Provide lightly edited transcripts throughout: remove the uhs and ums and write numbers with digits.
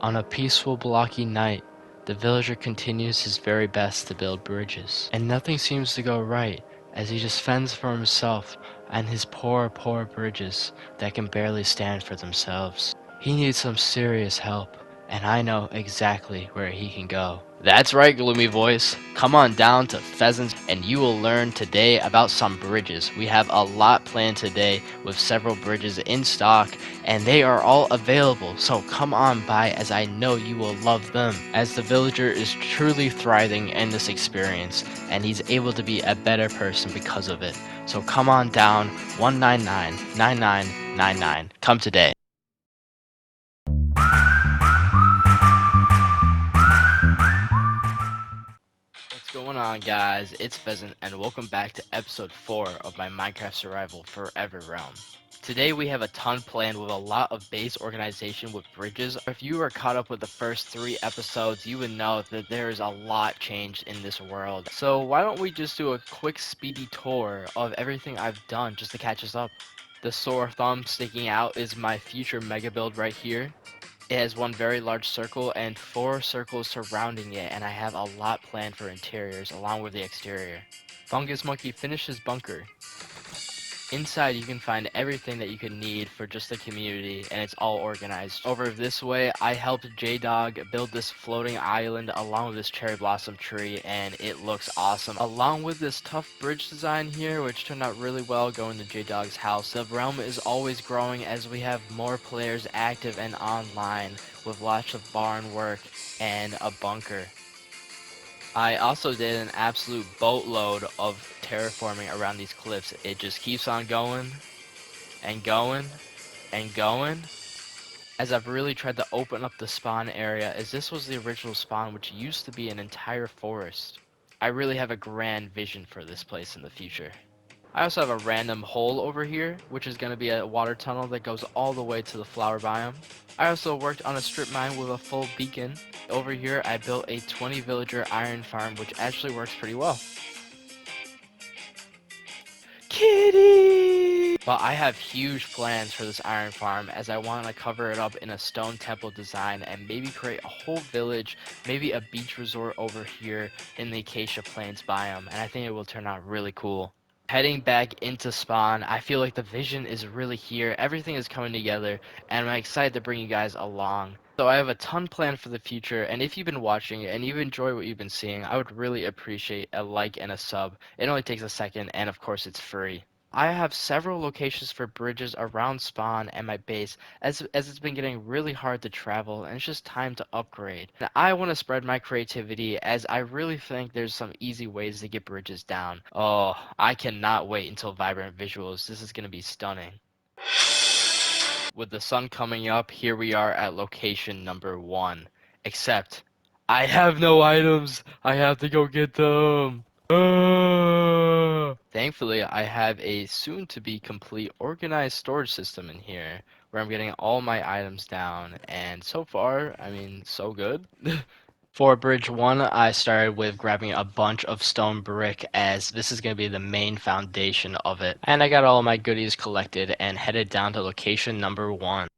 On a peaceful, blocky night, the villager continues his very best to build bridges, and nothing seems to go right as he just fends for himself and his poor, poor bridges that can barely stand for themselves. He needs some serious help, and I know exactly where he can go. That's right, Gloomy Voice. Come on down to Pheasant and you will learn today about some bridges. We have a lot planned today with several bridges in stock and they are all available, so come on by as I know you will love them. As the villager is truly thriving in this experience and he's able to be a better person because of it. So come on down 199-9999. Come today. What's going on, guys? It's Pheasant and welcome back to episode 4 of my Minecraft Survival Forever Realm. Today we have a ton planned with a lot of base organization with bridges. If you are caught up with the first 3 episodes, you would know that there is a lot changed in this world. So why don't we just do a quick speedy tour of everything I've done just to catch us up. The sore thumb sticking out is my future mega build right here. It has one very large circle and 4 circles surrounding it, and I have a lot planned for interiors along with the exterior. Fungus Monkey finished his bunker. Inside you can find everything that you could need for just the community, and it's all organized. Over this way I helped J-Dog build this floating island along with this cherry blossom tree, and it looks awesome. Along with this tough bridge design here, which turned out really well going to J-Dog's house. The realm is always growing as we have more players active and online with lots of barn work and a bunker. I also did an absolute boatload of terraforming around these cliffs. It just keeps on going and going and going as I've really tried to open up the spawn area, as this was the original spawn, which used to be an entire forest. I really have a grand vision for this place in the future. I also have a random hole over here, which is going to be a water tunnel that goes all the way to the flower biome. I also worked on a strip mine with a full beacon. Over here I built a 20 villager iron farm, which actually works pretty well. Kitty! But I have huge plans for this iron farm, as I want to cover it up in a stone temple design and maybe create a whole village, maybe a beach resort over here in the Acacia Plains biome, and I think it will turn out really cool. Heading back into spawn, I feel like the vision is really here, everything is coming together, and I'm excited to bring you guys along. So I have a ton planned for the future, and if you've been watching and you enjoy what you've been seeing, I would really appreciate a like and a sub. It only takes a second, and of course it's free. I have several locations for bridges around spawn and my base, as it's been getting really hard to travel and it's just time to upgrade. And I want to spread my creativity, as I really think there's some easy ways to get bridges down. Oh, I cannot wait until Vibrant Visuals. This is going to be stunning. With the sun coming up, here we are at location number 1. Except, I have no items. I have to go get them. Thankfully, I have a soon-to-be complete organized storage system in here, where I'm getting all my items down, and so far, I mean, so good. For bridge 1, I started with grabbing a bunch of stone brick, as this is going to be the main foundation of it. And I got all my goodies collected and headed down to location number 1.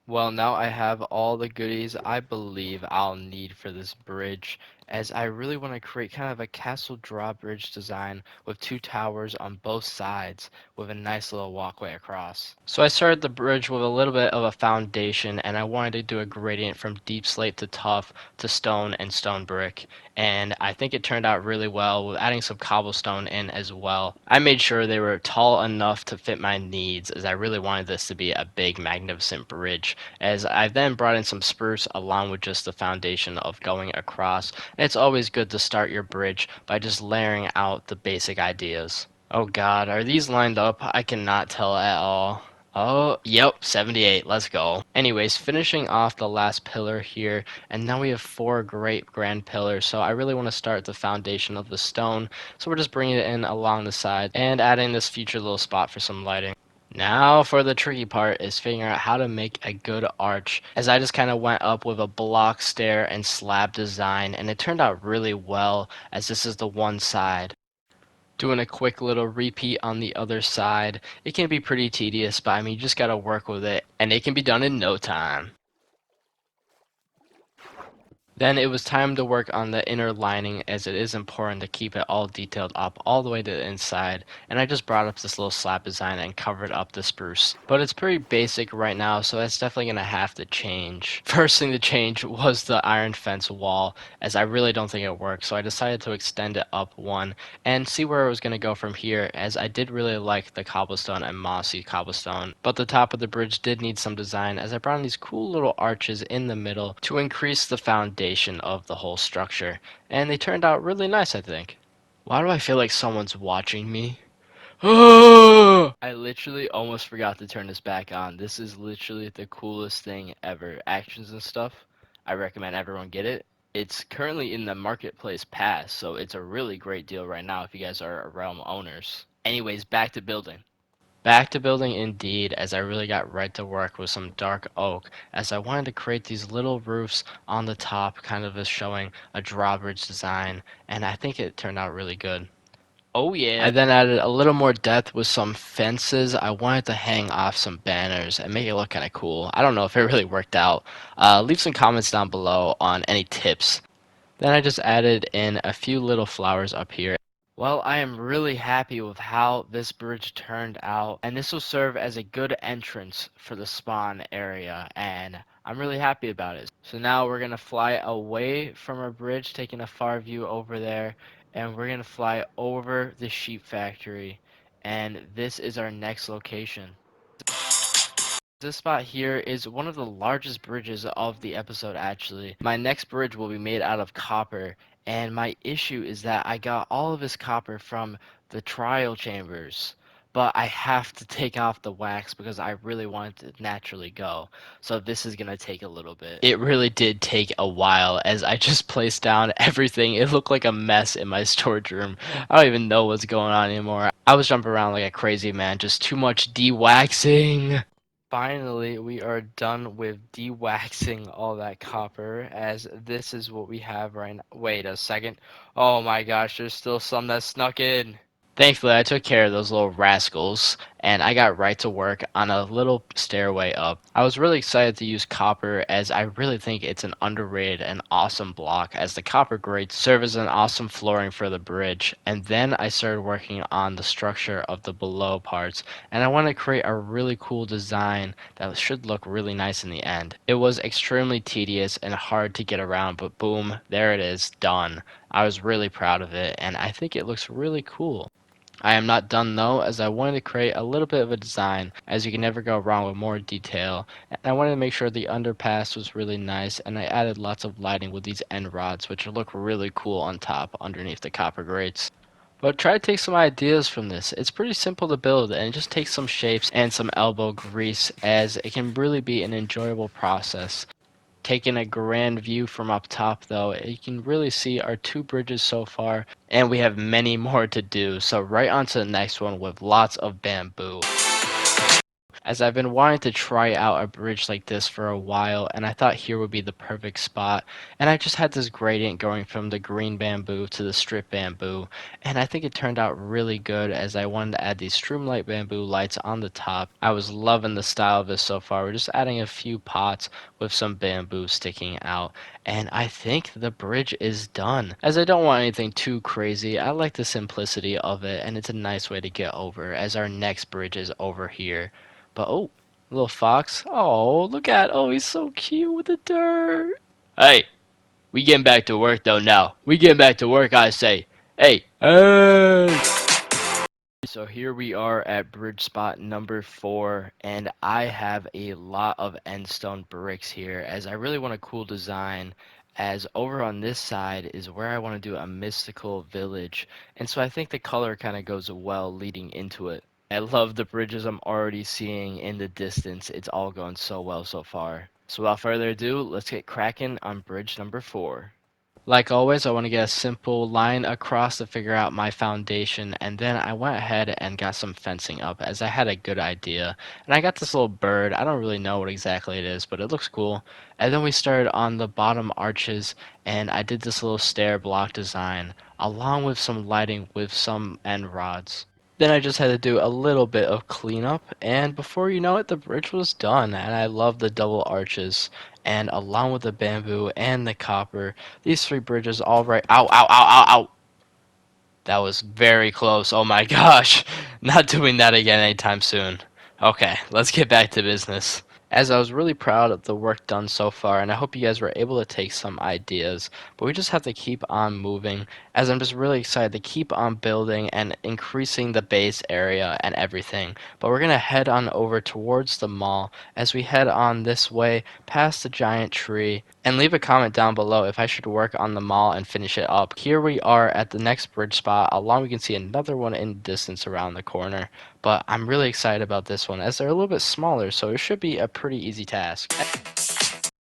Well, now I have all the goodies I believe I'll need for this bridge, as I really want to create kind of a castle drawbridge design with 2 towers on both sides with a nice little walkway across. So I started the bridge with a little bit of a foundation, and I wanted to do a gradient from deep slate to tough to stone and stone brick, and I think it turned out really well with adding some cobblestone in as well. I made sure they were tall enough to fit my needs, as I really wanted this to be a big magnificent bridge, as I then brought in some spruce along with just the foundation of going across. It's always good to start your bridge by just layering out the basic ideas. Oh god, are these lined up? I cannot tell at all. Oh, yep, 78, let's go. Anyways, finishing off the last pillar here, and now we have 4 great grand pillars, so I really want to start the foundation of the stone, so we're just bringing it in along the side, and adding this future little spot for some lighting. Now for the tricky part is figuring out how to make a good arch, as I just kind of went up with a block stair and slab design, and it turned out really well, as this is the one side. Doing a quick little repeat on the other side, it can be pretty tedious, but I mean you just gotta work with it, and it can be done in no time. Then it was time to work on the inner lining, as it is important to keep it all detailed up all the way to the inside, and I just brought up this little slab design and covered up the spruce. But it's pretty basic right now, so that's definitely going to have to change. First thing to change was the iron fence wall, as I really don't think it worked, so I decided to extend it up one and see where it was going to go from here, as I did really like the cobblestone and mossy cobblestone. But the top of the bridge did need some design, as I brought in these cool little arches in the middle to increase the foundation of the whole structure, and they turned out really nice, I think. Why do I feel like someone's watching me? I literally almost forgot to turn this back on. This is literally the coolest thing ever. Actions and stuff. I recommend everyone get it. It's currently in the marketplace pass, so it's a really great deal right now if you guys are realm owners. Anyways, back to building. Back to building indeed, as I really got right to work with some dark oak, as I wanted to create these little roofs on the top, kind of as showing a drawbridge design, and I think it turned out really good. Oh yeah. I then added a little more depth with some fences. I wanted to hang off some banners and make it look kind of cool. I don't know if it really worked out. Leave some comments down below on any tips. Then I just added in a few little flowers up here. Well, I am really happy with how this bridge turned out, and this will serve as a good entrance for the spawn area, and I'm really happy about it. So now we're gonna fly away from our bridge, taking a far view over there, and we're gonna fly over the sheep factory, and this is our next location. This spot here is one of the largest bridges of the episode actually. My next bridge will be made out of copper, and my issue is that I got all of this copper from the trial chambers, but I have to take off the wax because I really want it to naturally go. So this is gonna take a little bit. It really did take a while, as I just placed down everything. It looked like a mess in my storage room. I don't even know what's going on anymore. I was jumping around like a crazy man, just too much de-waxing. Finally, we are done with de-waxing all that copper, as this is what we have right now. Wait a second. Oh my gosh, there's still some that snuck in. Thankfully, I took care of those little rascals, and I got right to work on a little stairway up. I was really excited to use copper, as I really think it's an underrated and awesome block, as the copper grates serve as an awesome flooring for the bridge. And then I started working on the structure of the below parts, and I want to create a really cool design that should look really nice in the end. It was extremely tedious and hard to get around, but boom, there it is, done. I was really proud of it, and I think it looks really cool. I am not done though, as I wanted to create a little bit of a design, as you can never go wrong with more detail, and I wanted to make sure the underpass was really nice, and I added lots of lighting with these end rods, which look really cool on top underneath the copper grates. But try to take some ideas from this. It's pretty simple to build, and it just takes some shapes and some elbow grease, as it can really be an enjoyable process. Taking a grand view from up top though, you can really see our two bridges so far, and we have many more to do, so right on to the next one with lots of bamboo, as I've been wanting to try out a bridge like this for a while, and I thought here would be the perfect spot. And I just had this gradient going from the green bamboo to the strip bamboo, and I think it turned out really good, as I wanted to add these Streamlight bamboo lights on the top. I was loving the style of this so far. We're just adding a few pots with some bamboo sticking out, and I think the bridge is done. As I don't want anything too crazy, I like the simplicity of it, and it's a nice way to get over, as our next bridge is over here. But oh, little fox. Oh, look at, oh, he's so cute with the dirt. Hey, we getting back to work though now. We getting back to work, I say. Hey, hey. So here we are at bridge spot number 4, and I have a lot of endstone bricks here, as I really want a cool design, as over on this side is where I want to do a mystical village, and so I think the color kind of goes well leading into it. I love the bridges I'm already seeing in the distance. It's all going so well so far. So without further ado, let's get cracking on bridge number 4. Like always, I want to get a simple line across to figure out my foundation, and then I went ahead and got some fencing up, as I had a good idea. And I got this little bird. I don't really know what exactly it is, but it looks cool. And then we started on the bottom arches, and I did this little stair block design, along with some lighting with some end rods. Then I just had to do a little bit of cleanup, and before you know it, the bridge was done, and I love the double arches. and along with the bamboo and the copper, these three bridges all right. Ow, ow, ow, ow, ow. That was very close. Oh my gosh. Not doing that again anytime soon. Okay, let's get back to business. As I was really proud of the work done so far, and I hope you guys were able to take some ideas, but we just have to keep on moving, as I'm just really excited to keep on building and increasing the base area and everything. But we're going to head on over towards the mall as we head on this way past the giant tree, and leave a comment down below if I should work on the mall and finish it up. Here we are at the next bridge spot. Along we can see another one in the distance around the corner, but I'm really excited about this one as they're a little bit smaller, so it should be a pretty easy task.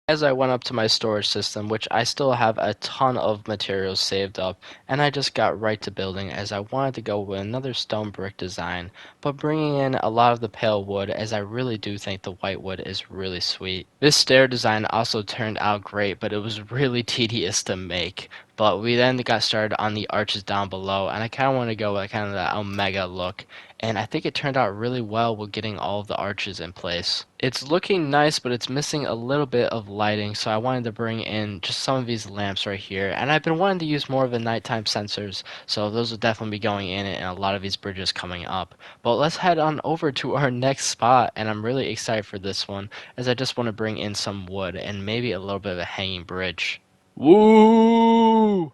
As I went up to my storage system, which I still have a ton of materials saved up, and I just got right to building as I wanted to go with another stone brick design, but bringing in a lot of the pale wood as I really do think the white wood is really sweet. This stair design also turned out great, but it was really tedious to make. But we then got started on the arches down below, and I kind of want to go with kind of that omega look, and I think it turned out really well with getting all of the arches in place. It's looking nice, but it's missing a little bit of lighting, so I wanted to bring in just some of these lamps right here, and I've been wanting to use more of the nighttime sensors, so those will definitely be going in and a lot of these bridges coming up. But let's head on over to our next spot, and I'm really excited for this one, as I just want to bring in some wood and maybe a little bit of a hanging bridge. Woo!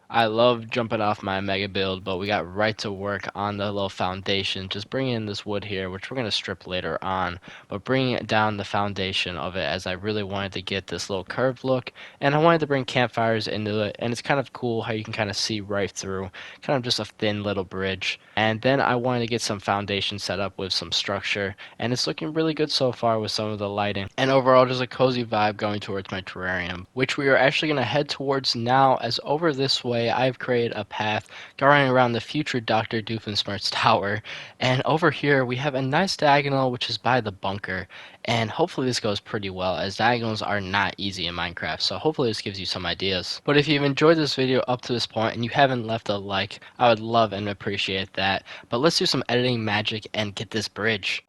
I love jumping off my mega build, but we got right to work on the little foundation, just bringing in this wood here, which we're going to strip later on, but bringing it down the foundation of it as I really wanted to get this little curved look, and I wanted to bring campfires into it, and it's kind of cool how you can kind of see right through, kind of just a thin little bridge. And then I wanted to get some foundation set up with some structure, and it's looking really good so far with some of the lighting, and overall just a cozy vibe going towards my terrarium, which we are actually going to head towards now, as over this way I've created a path going around the future Dr. Doofenshmirtz tower, and over here we have a nice diagonal which is by the bunker, and hopefully this goes pretty well as diagonals are not easy in Minecraft, so hopefully this gives you some ideas. But if you've enjoyed this video up to this point and you haven't left a like, I would love and appreciate that. But let's do some editing magic and get this bridge.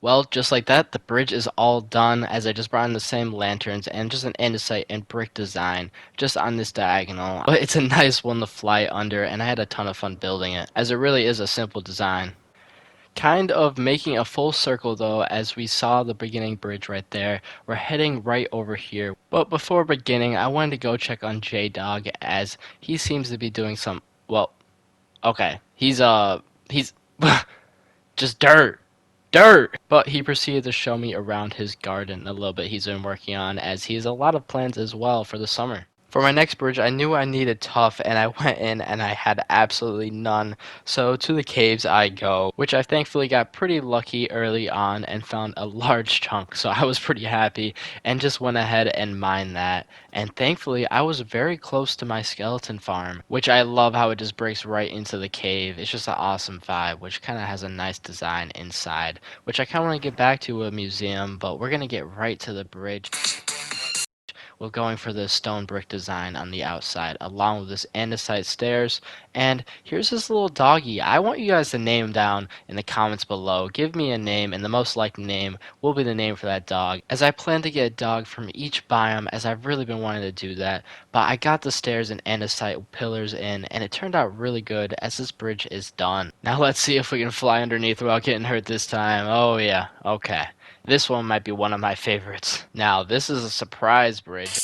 Well, just like that, the bridge is all done as I just brought in the same lanterns and just an andesite and brick design just on this diagonal. But it's a nice one to fly under, and I had a ton of fun building it as it really is a simple design. Kind of making a full circle though, as we saw the beginning bridge right there. We're heading right over here. But before beginning, I wanted to go check on J-Dog as he seems to be doing some, well, okay, he's just dirt. Dirt! But he proceeded to show me around his garden a little bit he's been working on, as he has a lot of plans as well for the summer. For my next bridge, I knew I needed tuff, and I went in and I had absolutely none. So to the caves I go, which I thankfully got pretty lucky early on and found a large chunk, so I was pretty happy and just went ahead and mined that. And thankfully, I was very close to my skeleton farm, which I love how it just breaks right into the cave. It's just an awesome vibe, which kind of has a nice design inside, which I kind of want to get back to a museum, but we're going to get right to the bridge. We're going for the stone brick design on the outside, along with this andesite stairs. And here's this little doggy. I want you guys to name down in the comments below. Give me a name, and the most likely name will be the name for that dog, as I plan to get a dog from each biome, as I've really been wanting to do that. But I got the stairs and andesite pillars in, and it turned out really good as this bridge is done. Now let's see if we can fly underneath without getting hurt this time. Oh yeah, okay. This one might be one of my favorites. Now, this is a surprise bridge,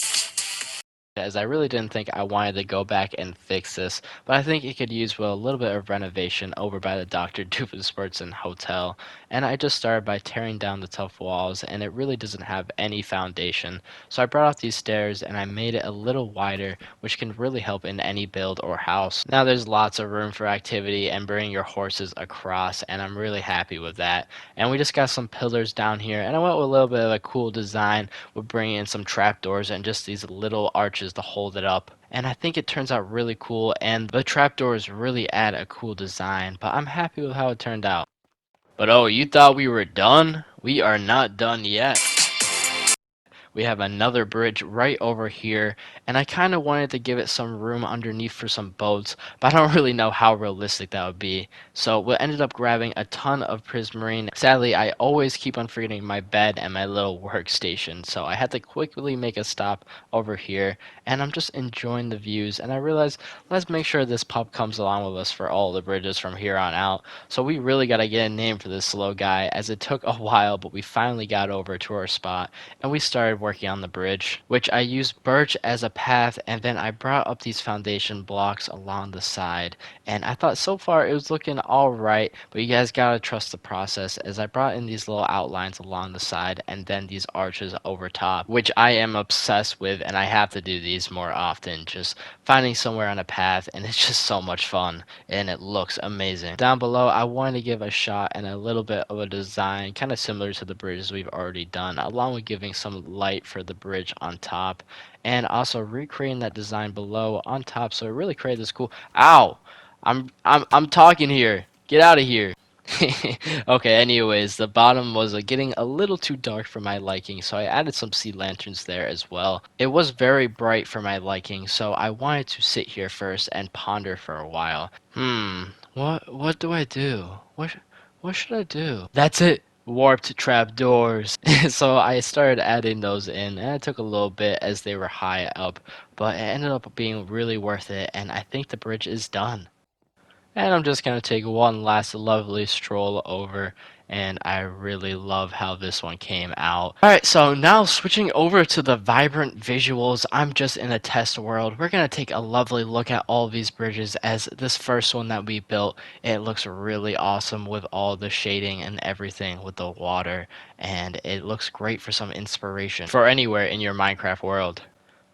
as I really didn't think I wanted to go back and fix this, but I think it could use with a little bit of renovation over by the Dr. Doofenshmirtz hotel, and I just started by tearing down the tough walls, and it really doesn't have any foundation, so I brought out these stairs and I made it a little wider, which can really help in any build or house. Now there's lots of room for activity and bringing your horses across, and I'm really happy with that. And we just got some pillars down here, and I went with a little bit of a cool design with bringing in some trapdoors and just these little arches to hold it up. And I think it turns out really cool, and the trapdoors really add a cool design, but I'm happy with how it turned out. But oh, you thought we were done? We are not done yet. we have another bridge right over here, and I kind of wanted to give it some room underneath for some boats, but I don't really know how realistic that would be. So we ended up grabbing a ton of prismarine. Sadly, I always keep on forgetting my bed and my little workstation, so I had to quickly make a stop over here, and I'm just enjoying the views, and I realized let's make sure this pup comes along with us for all the bridges from here on out. So we really got to get a name for this slow guy, as it took a while, but we finally got over to our spot and we started working on the bridge, which I used birch as a path, and then I brought up these foundation blocks along the side, and I thought so far it was looking alright, but you guys gotta trust the process, as I brought in these little outlines along the side and then these arches over top, which I am obsessed with, and I have to do these more often, just finding somewhere on a path, and it's just so much fun and it looks amazing. Down below, I wanted to give a shot and a little bit of a design kind of similar to the bridges we've already done, along with giving some light for the bridge on top, and also recreating that design below on top, so it really created this cool. Ow! I'm talking here. Get out of here. Okay, anyways, the bottom was getting a little too dark for my liking, so I added some sea lanterns there as well. It was very bright for my liking, so I wanted to sit here first and ponder for a while. What do I do? What should I do? That's it. Warped trapdoors. So I started adding those in, and it took a little bit as they were high up, but it ended up being really worth it, and I think the bridge is done. And I'm just going to take one last lovely stroll over, and I really love how this one came out. Alright, so now switching over to the vibrant visuals, I'm just in a test world. We're going to take a lovely look at all these bridges, as this first one that we built, it looks really awesome with all the shading and everything with the water, and it looks great for some inspiration for anywhere in your Minecraft world.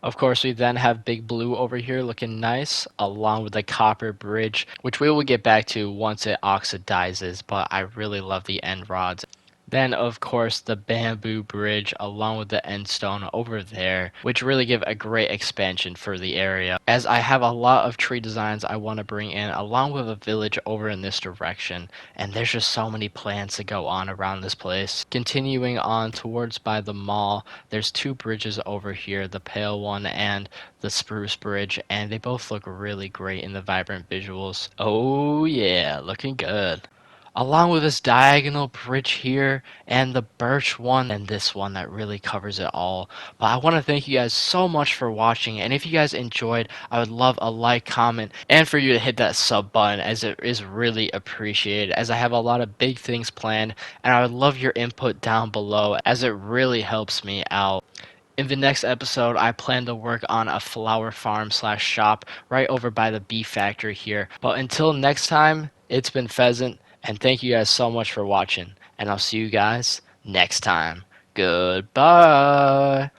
Of course, we then have Big Blue over here looking nice, along with the copper bridge, which we will get back to once it oxidizes, but I really love the end rods. Then, of course, the bamboo bridge along with the end stone over there, which really give a great expansion for the area. As I have a lot of tree designs I want to bring in, along with a village over in this direction, and there's just so many plans to go on around this place. Continuing on towards by the mall, there's two bridges over here, the pale one and the spruce bridge, and they both look really great in the vibrant visuals. Oh yeah, looking good, along with this diagonal bridge here and the birch one and this one that really covers it all. But I want to thank you guys so much for watching, and if you guys enjoyed, I would love a like, comment, and for you to hit that sub button, as it is really appreciated, as I have a lot of big things planned, and I would love your input down below, as it really helps me out. In the next episode, I plan to work on a flower farm slash shop right over by the bee factory here. But until next time, it's been Pheasant, and thank you guys so much for watching, and I'll see you guys next time. Goodbye.